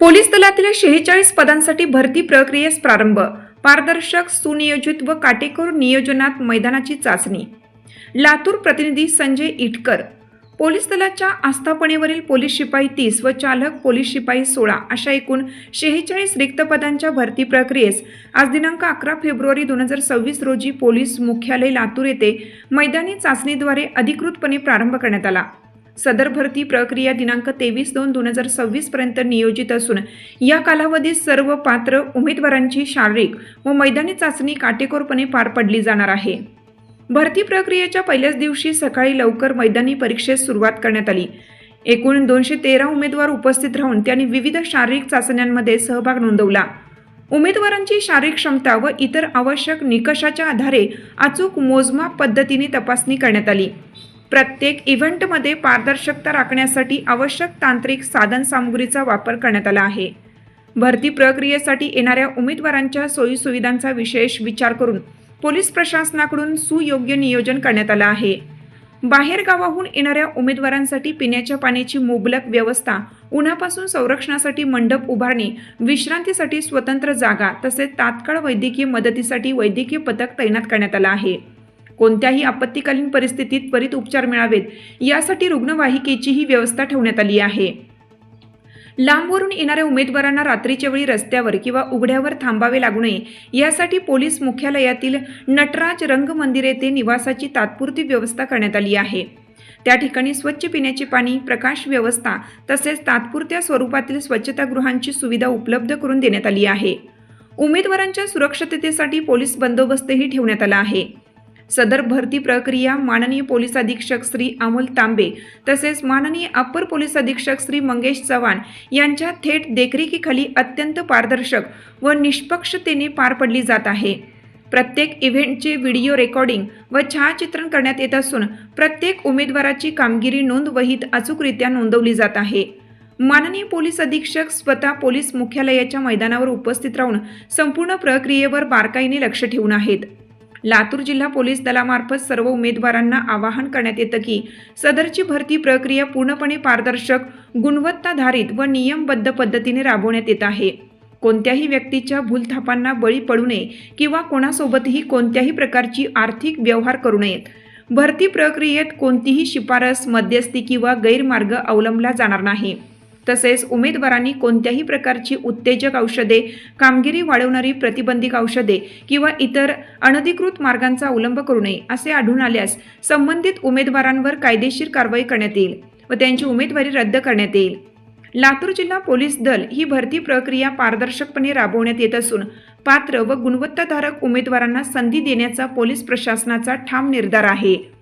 Police दलातील 46 पदांसाठी भरती प्रक्रियेस प्रारंभ. पारदर्शक, सुनियोजित व काटेकोर नियोजनात मैदानाची चाचणी. लातूर प्रतिनिधी संजय इटकर. पोलीस दलाच्या आस्थापनेवरील पोलीस शिपाई 30 व चालक पोलीस शिपाई 16 अशा एकूण 46 रिक्त पदांच्या भरती प्रक्रियेस आज दिनांक 11 फेब्रुवारी 2026 रोजी पोलीस मुख्यालय लातूर येथे मैदानी चाचणीद्वारे अधिकृतपणे प्रारंभ करण्यात आला. सदर भरती प्रक्रिया दिनांक 23/2/2026 पर्यंत नियोजित असून या कालावधीत सर्व पात्र उमेदवारांची शारीरिक व मैदानी चाचणी काटेकोरपणे पार पडली जाणार आहे. भरती प्रक्रियेच्या पहिल्याच दिवशी सकाळी लवकर मैदानी परीक्षेस सुरुवात करण्यात आली. एकूण 213 उमेदवार उपस्थित राहून त्यांनी विविध शारीरिक चाचण्यांमध्ये सहभाग नोंदवला. उमेदवारांची शारीरिक क्षमता व इतर आवश्यक निकषाच्या आधारे अचूक मोजमाप पद्धतीने तपासणी करण्यात आली. प्रत्येक इव्हेंटमध्ये पारदर्शकता राखण्यासाठी आवश्यक तांत्रिक साधनसामुग्रीचा वापर करण्यात आला आहे. भरती प्रक्रियेसाठी येणाऱ्या उमेदवारांच्या सोयीसुविधांचा विशेष विचार करून पोलीस प्रशासनाकडून सुयोग्य नियोजन करण्यात आलं आहे. बाहेर गावाहून येणाऱ्या उमेदवारांसाठी पिण्याच्या पाण्याची मुबलक व्यवस्था, उन्हापासून संरक्षणासाठी मंडप उभारणी, विश्रांतीसाठी स्वतंत्र जागा तसेच तात्काळ वैद्यकीय मदतीसाठी वैद्यकीय पथक तैनात करण्यात आलं आहे. कोणत्याही आपत्कालीन परिस्थितीत त्वरित उपचार मिळावेत यासाठी रुग्णवाहिकेचीही व्यवस्था ठेवण्यात आली आहे. लांबवरून येणाऱ्या उमेदवारांना रात्रीच्या वेळी रस्त्यावर किंवा उघड्यावर थांबावे लागू नये यासाठी पोलीस मुख्यालयातील नटराज रंगमंदिर येथे निवासाची तात्पुरती व्यवस्था करण्यात आली आहे. त्या ठिकाणी स्वच्छ पिण्याचे पाणी, प्रकाश व्यवस्था तसेच तात्पुरत्या स्वरूपातील स्वच्छतागृहांची सुविधा उपलब्ध करून देण्यात आली आहे. उमेदवारांच्या सुरक्षिततेसाठी पोलीस बंदोबस्तही ठेवण्यात आला आहे. सदर भरती प्रक्रिया माननीय पोलीस अधीक्षक श्री अमोल तांबे तसेच माननीय अप्पर पोलीस अधीक्षक श्री मंगेश चव्हाण यांच्या थेट देखरेखीखाली अत्यंत पारदर्शक व निष्पक्षतेने पार पडली जात आहे. प्रत्येक इव्हेंटचे व्हिडिओ रेकॉर्डिंग व छायाचित्रण करण्यात येत असून प्रत्येक उमेदवाराची कामगिरी नोंदवहीत अचूकरित्या नोंदवली जात आहे. माननीय पोलीस अधीक्षक स्वतः पोलीस मुख्यालयाच्या मैदानावर उपस्थित राहून संपूर्ण प्रक्रियेवर बारकाईने लक्ष ठेवून आहेत. लातूर जिल्हा पोलीस दलामार्फत सर्व उमेदवारांना आवाहन करण्यात येतं की सदरची भरती प्रक्रिया पूर्णपणे पारदर्शक, गुणवत्ताधारित व नियमबद्ध पद्धतीने राबवण्यात येत आहे. कोणत्याही व्यक्तीच्या भूलथापांना बळी पडू नये किंवा कोणासोबतही कोणत्याही प्रकारची आर्थिक व्यवहार करू नयेत. भरती प्रक्रियेत कोणतीही शिफारस, मध्यस्थी किंवा गैरमार्ग अवलंबला जाणार नाही. तसेच उमेदवारांनी कोणत्याही प्रकारची उत्तेजक औषधे, कामगिरी वाढवणारी प्रतिबंधित औषधे किंवा इतर अनधिकृत मार्गांचा अवलंब करू नये असे आढळून आल्यास संबंधित उमेदवारांवर कायदेशीर कारवाई करण्यात येईल व त्यांची उमेदवारी रद्द करण्यात येईल. लातूर जिल्हा पोलीस दल ही भरती प्रक्रिया पारदर्शकपणे राबवण्यात येत असून पात्र व गुणवत्ताधारक उमेदवारांना संधी देण्याचा पोलीस प्रशासनाचा ठाम निर्धार आहे.